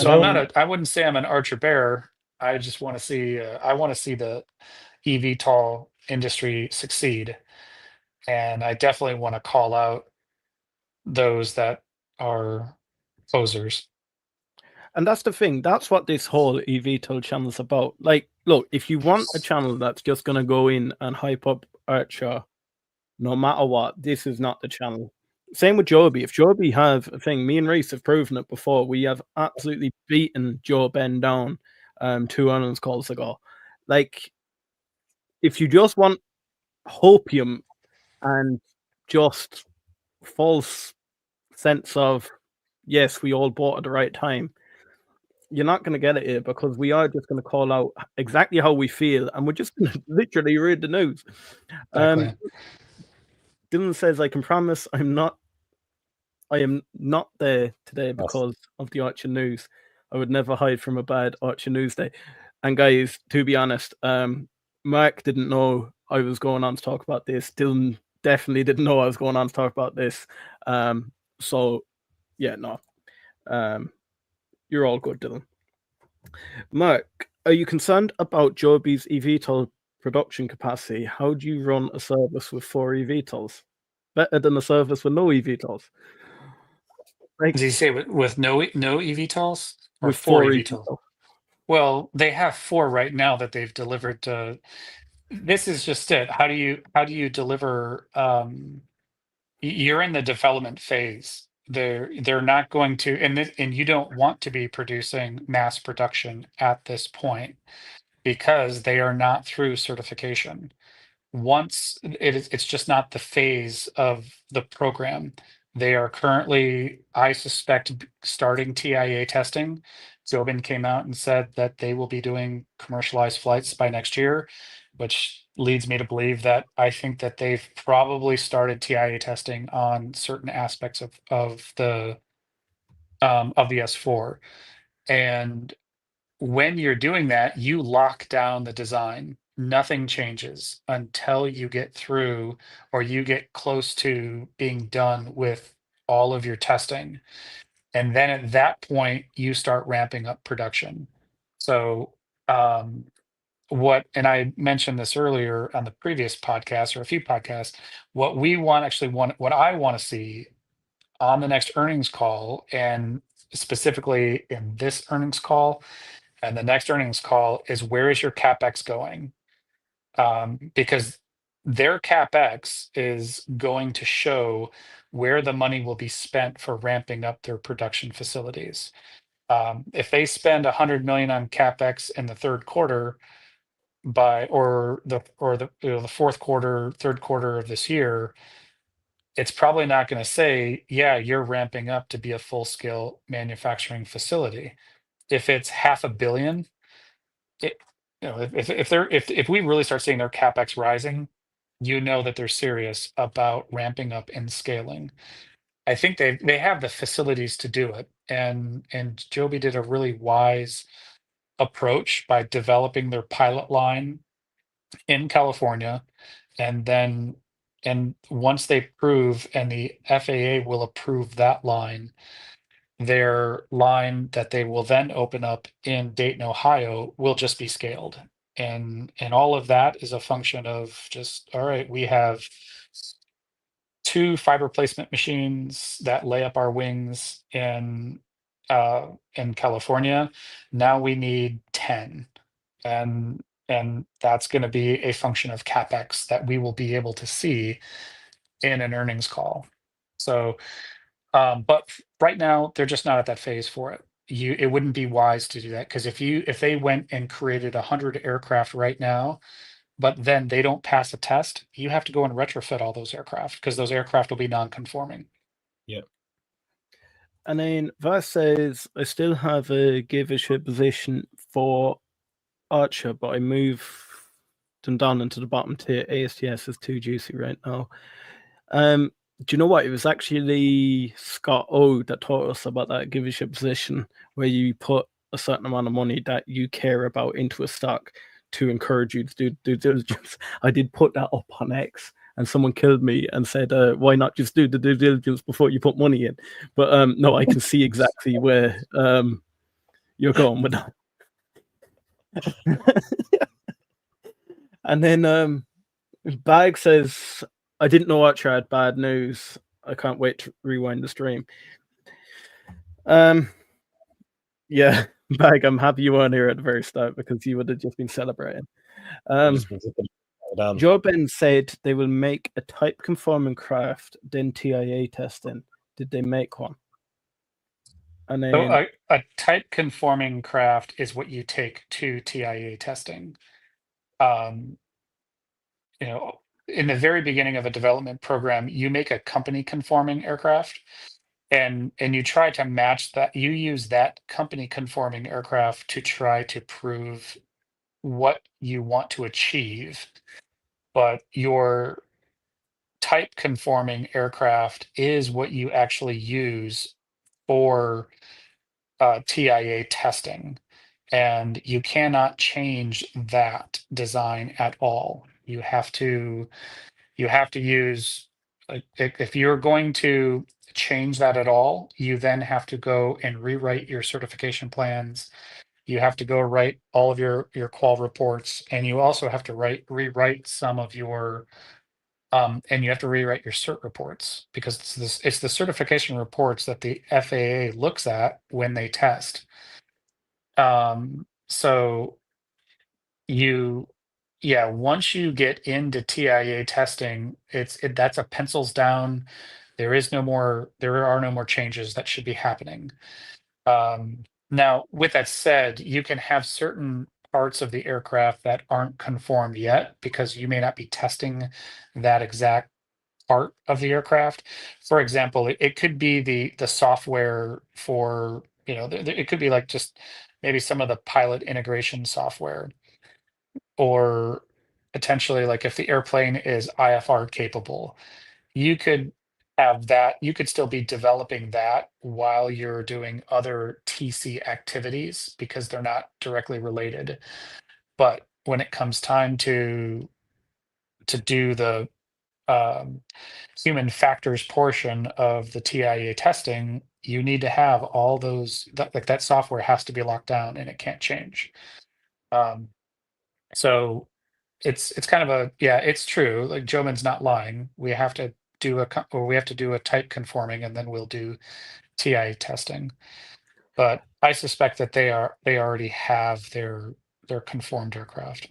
I wouldn't say I'm an Archer bear. I just want to see the eVTOL industry succeed, and I definitely want to call out those that are posers.
And that's the thing. That's what this whole eVTOL channel is about. Like, look, if you want a channel that's just going to go in and hype up Archer, no matter what, this is not the channel. Same with Joby. If Joby have a thing, me and Reece have proven it before. We have absolutely beaten Joe Ben down 2 earnings calls ago. Like, if you just want hopium and just false sense of, yes, we all bought at the right time, you're not going to get it here, because we are just going to call out exactly how we feel, and we're just going to literally read the news.
Exactly.
Dylan says, I can promise I am not there today because of the Archer news. I would never hide from a bad Archer news day. And guys, to be honest, Mark didn't know I was going on to talk about this. Dylan definitely didn't know I was going on to talk about this. So yeah, no. You're all good, Dylan. Mark, are you concerned about Joby's eVTOL production capacity? How do you run a service with 4 eVTOLs? Better than a service with no eVTOLs. Like,
Did you say with no eVTOLs or
with
4
4
eVTOLs? Well, they have 4 right now that they've delivered to. This is just it. How do you deliver? You're in the development phase. They're not going to, and you don't want to be producing mass production at this point because they are not through certification. Once it's just not the phase of the program. They are currently, I suspect, starting TIA testing. Zobin came out and said that they will be doing commercialized flights by next year, which leads me to believe that I think that they've probably started TIA testing on certain aspects of the S4. And when you're doing that, you lock down the design. Nothing changes until you get through or you get close to being done with all of your testing. And then at that point, you start ramping up production. So and I mentioned this earlier on the previous podcast or a few podcasts, what I want to see on the next earnings call, and specifically in this earnings call and the next earnings call, is where is your CapEx going? Because their CapEx is going to show where the money will be spent for ramping up their production facilities. If they spend 100 million on CapEx in the third quarter or the fourth quarter, third quarter of this year, it's probably not going to say, yeah, you're ramping up to be a full scale manufacturing facility. If it's 500 million, it, if we really start seeing their CapEx rising, you know that they're serious about ramping up and scaling. I think they have the facilities to do it, and Joby did a really wise approach by developing their pilot line in California, and once they prove, and the FAA will approve that line, their line that they will then open up in Dayton, Ohio, will just be scaled. And all of that is a function of just, all right, we have 2 fiber placement machines that lay up our wings in California. Now we need 10. And that's going to be a function of CapEx that we will be able to see in an earnings call. So, but right now they're just not at that phase for it. It wouldn't be wise to do that, because if they went and created 100 aircraft right now, but then they don't pass a test, you have to go and retrofit all those aircraft, because those aircraft will be non-conforming.
Yeah.
And then Vas says, I still have a give a shit position for Archer, but I move them down into the bottom tier. ASTS is too juicy right now. Do you know what? It was actually Scott O that taught us about that give a shit position, where you put a certain amount of money that you care about into a stock to encourage you to do due diligence. I did put that up on X, and someone killed me and said, why not just do the due diligence before you put money in? But no, I can see exactly where you're going with that. And then Bag says, I didn't know Archer had bad news. I can't wait to rewind the stream. Yeah, Bag, I'm happy you weren't here at the very start, because you would have just been celebrating. Jorben said they will make a type conforming craft, then TIA testing. Did they make one? And then
So a type conforming craft is what you take to TIA testing. In the very beginning of a development program, you make a company conforming aircraft, and you try to match that. You use that company conforming aircraft to try to prove what you want to achieve. But your type conforming aircraft is what you actually use for TIA testing, and you cannot change that design at all. You have to use, if you're going to change that at all, you then have to go and rewrite your certification plans. You have to go write all of your qual reports, and you also have to rewrite some of your and you have to rewrite your cert reports, because it's the certification reports that the FAA looks at when they test. So once you get into TIA testing, that's a pencils down. There are no more changes that should be happening. Now, with that said, you can have certain parts of the aircraft that aren't conformed yet, because you may not be testing that exact part of the aircraft. For example, it could be the software for, it could be like just maybe some of the pilot integration software, or potentially like if the airplane is IFR capable, you could still be developing that while you're doing other TC activities, because they're not directly related. But when it comes time to do the human factors portion of the TIA testing, you need to have all those, that software has to be locked down and it can't change. So it's kind of a, yeah, it's true. Like Joman's not lying. We have to do a type conforming, and then we'll do TIA testing. But I suspect that they already have their conformed aircraft.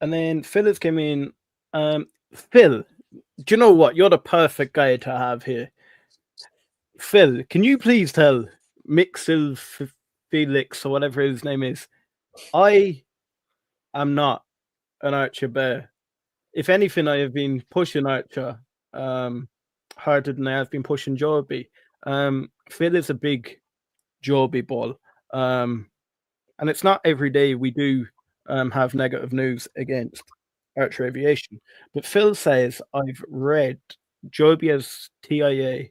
And then Phil has come in. Phil, do you know what? You're the perfect guy to have here. Phil, can you please tell Mixil Felix or whatever his name is? I am not an Archer bear. If anything, I have been pushing Archer harder than I have been pushing Joby. Phil is a big Joby ball. And it's not every day we do have negative news against Archer Aviation. But Phil says, I've read Joby as TIA,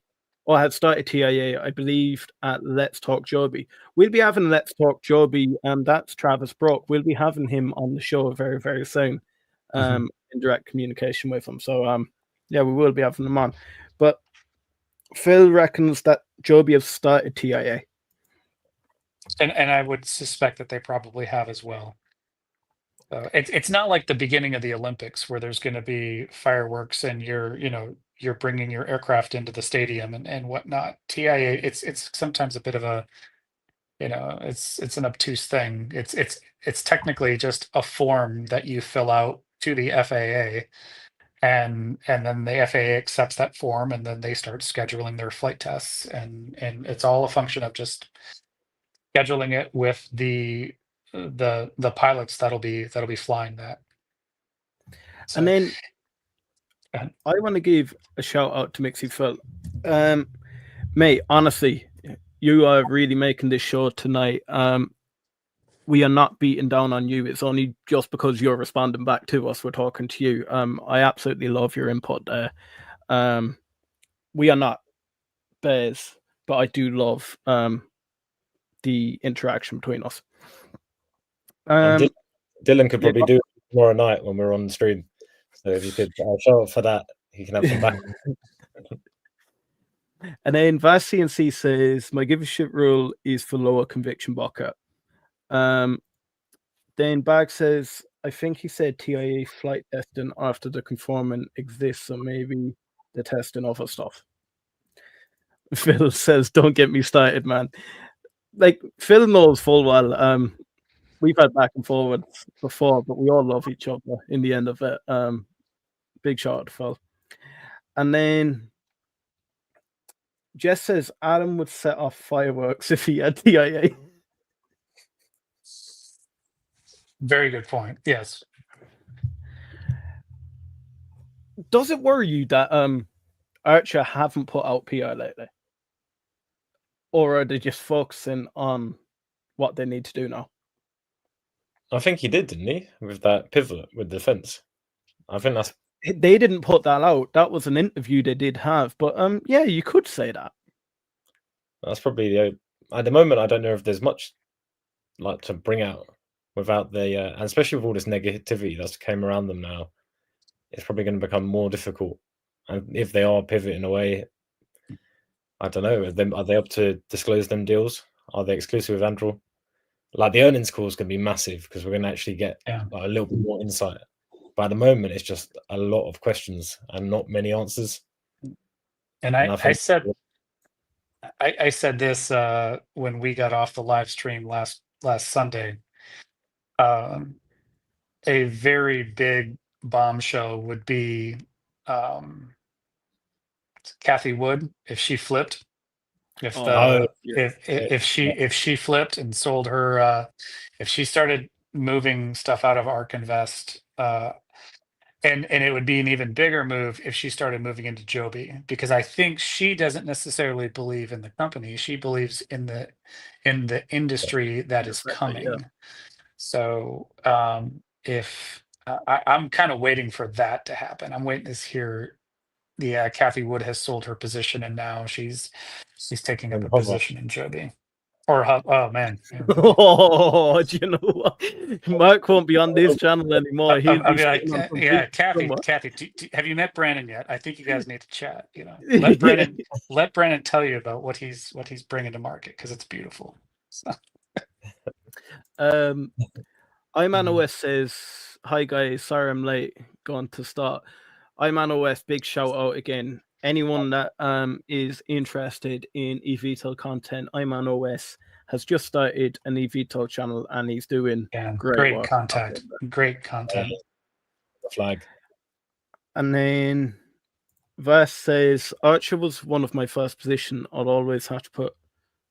or had started TIA, I believe, at Let's Talk Joby. We'll be having Let's Talk Joby, and that's Travis Brock. We'll be having him on the show very, very soon, in direct communication with him. So, yeah, we will be having him on. But Phil reckons that Joby has started TIA.
And I would suspect that they probably have as well. So it's not like the beginning of the Olympics where there's going to be fireworks and you're bringing your aircraft into the stadium and whatnot. TIA, it's sometimes a bit of a, it's an obtuse thing. It's technically just a form that you fill out to the FAA, and then the FAA accepts that form, and then they start scheduling their flight tests, and it's all a function of just scheduling it with the pilots that'll be flying that. So,
And then
go ahead.
I want to give a shout out to Mixie Phil. Mate, honestly, you are really making this show tonight. We are not beating down on you. It's only just because you're responding back to us. We're talking to you. I absolutely love your input there. We are not bears, but I do love the interaction between us.
Dylan could probably do it tomorrow night when we're on the stream. So if you could show up for that, he can have some back.
And then Vast CNC says, my give a shit rule is for lower conviction bucket. Then Bag says, I think he said TIA flight testing after the conforming exists, so maybe the testing other stuff. Phil says, don't get me started, man. Like, Phil knows full well, we've had back and forwards before, but we all love each other in the end of it. Big shout out to Phil. And then Jess says Adam would set off fireworks if he had TIA.
Very good point. Yes.
Does it worry you that Archer haven't put out PR lately? Or are they just focusing on what they need to do now?
I think he did, didn't he? With that pivot with the fence. I think that's...
They didn't put that out. That was an interview they did have. But yeah, you could say that.
That's probably the... At the moment, I don't know if there's much like to bring out without the... and especially with all this negativity that's came around them now, it's probably going to become more difficult. And if they are pivoting away, I don't know. Are they up to disclose them deals? Are they exclusive with Andrew? Like, the earnings call is going to be massive because we're going to actually get like, a little bit more insight. But at the moment, it's just a lot of questions and not many answers.
And I said this when we got off the live stream last Sunday. A very big bombshell would be Kathy Wood if she flipped. If she flipped and sold her, if she started moving stuff out of Ark Invest, and it would be an even bigger move if she started moving into Joby, because I think she doesn't necessarily believe in the company. She believes in the industry that is coming. Yeah. So if I'm kind of waiting for that to happen, I'm waiting to hear. Yeah, Kathy Wood has sold her position, and now she's taking up a position in Joby. Or oh man,
oh, do you know what? Mark won't be on this channel anymore. He'll be
like, yeah, Kathy, have you met Brandon yet? I think you guys need to chat. Let Brandon tell you about what he's bringing to market, because it's beautiful. So.
IManOS says, "Hi guys, sorry I'm late. Going to start. IManOS, big shout out again. Anyone that is interested in Evtol content, IManOS has just started an Evtol channel and he's doing great work.
Great content.
The flag.
And then Vas says, Archer was one of my first position. I'll always have to put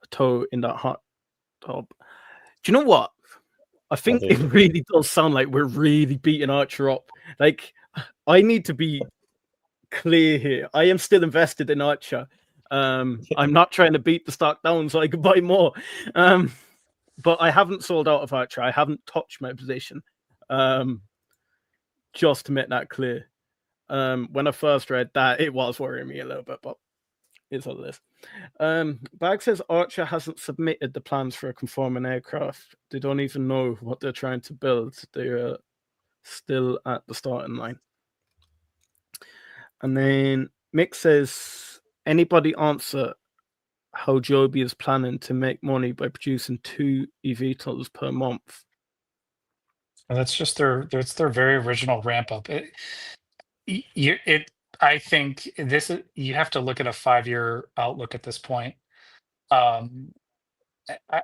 a toe in that hot tub. Do you know what? I think it really does sound like we're really beating Archer up. Like, I need to be clear here. I am still invested in Archer. I'm not trying to beat the stock down so I can buy more. But I haven't sold out of Archer. I haven't touched my position. Just to make that clear. When I first read that, it was worrying me a little bit, but it's all this. Bag says Archer hasn't submitted the plans for a conforming aircraft. They don't even know what they're trying to build. They're still at the starting line. And then Mick says, anybody answer how Joby is planning to make money by producing 2 eVTOLs per month?
And that's just their very original ramp up. I think this is, you have to look at a 5-year outlook at this point. I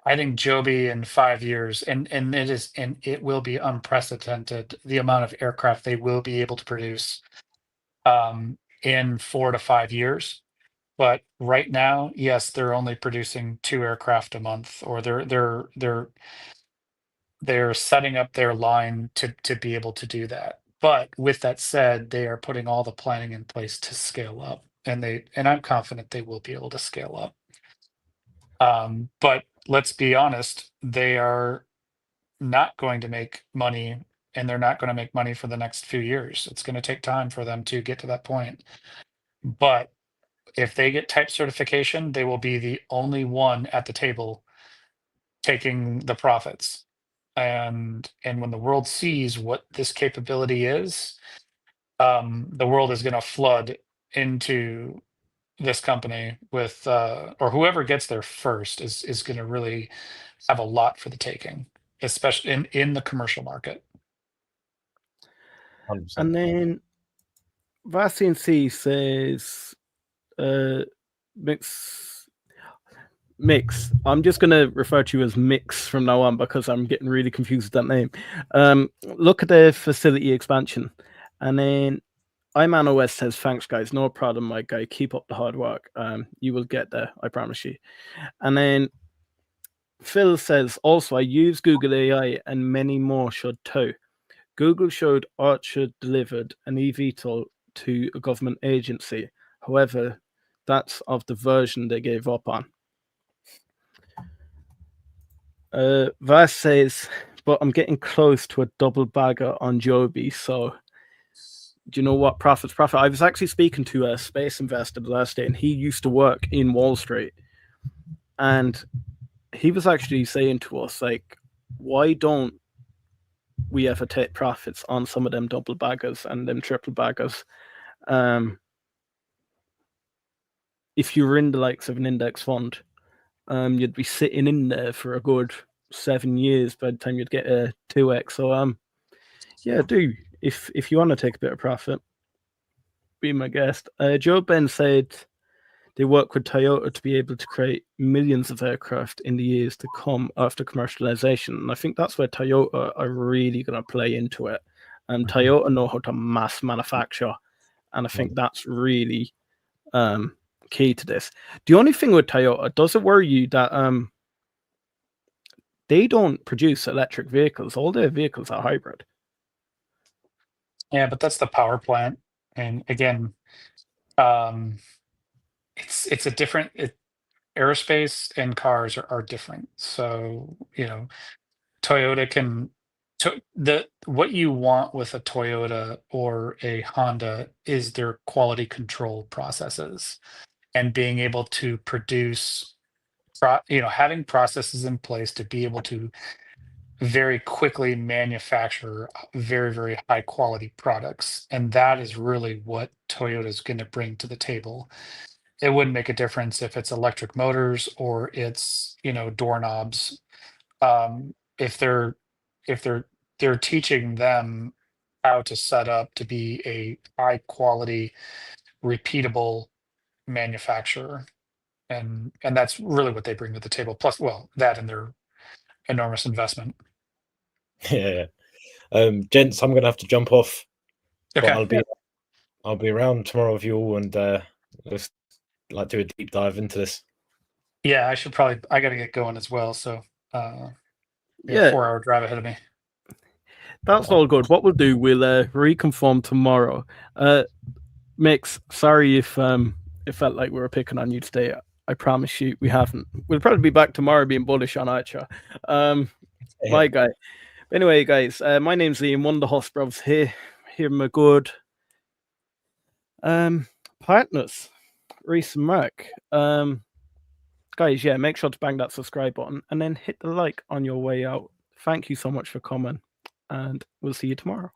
think Joby in 5 years, and it will be unprecedented the amount of aircraft they will be able to produce in 4 to 5 years. But right now, yes, they're only producing 2 aircraft a month, or they're setting up their line to be able to do that. But with that said, they are putting all the planning in place to scale up, and I'm confident they will be able to scale up. But let's be honest, they are not going to make money, and they're not going to make money for the next few years. It's going to take time for them to get to that point. But if they get type certification, they will be the only one at the table taking the profits. And when the world sees what this capability is, the world is going to flood into this company with or whoever gets there first is going to really have a lot for the taking, especially in the commercial market.
100%.
And then Vassian C says, Mix. I'm just going to refer to you as Mix from now on because I'm getting really confused with that name. Look at the facility expansion. And then IManOS says, thanks, guys. No problem, my guy. Keep up the hard work. You will get there, I promise you. And then Phil says, also, I use Google AI and many more should too. Google showed Archer delivered an eVTOL to a government agency. However, that's of the version they gave up on. Vas says, but I'm getting close to a double bagger on Joby. So, do you know what profits? I was actually speaking to a space investor the last day, and he used to work in Wall Street. And he was actually saying to us, like, why don't we ever take profits on some of them double baggers and them triple baggers? If you were in the likes of an index fund, you'd be sitting in there for a good 7 years by the time you'd get a 2x. So yeah, do if you want to take a bit of profit, be my guest. Joe Ben said they work with Toyota to be able to create millions of aircraft in the years to come after commercialization. And I think that's where Toyota are really going to play into it. And Toyota know how to mass manufacture. And I think that's really key to this. The only thing with Toyota, does it worry you that they don't produce electric vehicles? All their vehicles are hybrid.
Yeah, but that's the power plant, and again, it's a different. Aerospace and cars are different. So Toyota can. What you want with a Toyota or a Honda is their quality control processes, and being able to produce, having processes in place to be able to very quickly manufacture very, very high quality products. And that is really what Toyota is going to bring to the table. It wouldn't make a difference if it's electric motors or it's doorknobs. If they're they're teaching them how to set up to be a high quality, repeatable manufacturer. And that's really what they bring to the table. Plus, well, that and their enormous investment.
Yeah. Gents, I'm gonna have to jump off. But
Okay.
I'll be around tomorrow with you all, and let's like do a deep dive into this.
Yeah, I gotta get going as well. So yeah,
Yeah,
4-hour drive ahead of me.
that's all good. What we'll do, we'll reconfirm tomorrow. Mix, sorry if it felt like we were picking on you today. I promise you we haven't. We'll probably be back tomorrow being bullish on Archer. My guy. Anyway, guys, my name's Liam, one of the host bros here. Here my good partners, Reece and Mark. Guys, yeah, make sure to bang that subscribe button and then hit the like on your way out. Thank you so much for coming, and we'll see you tomorrow.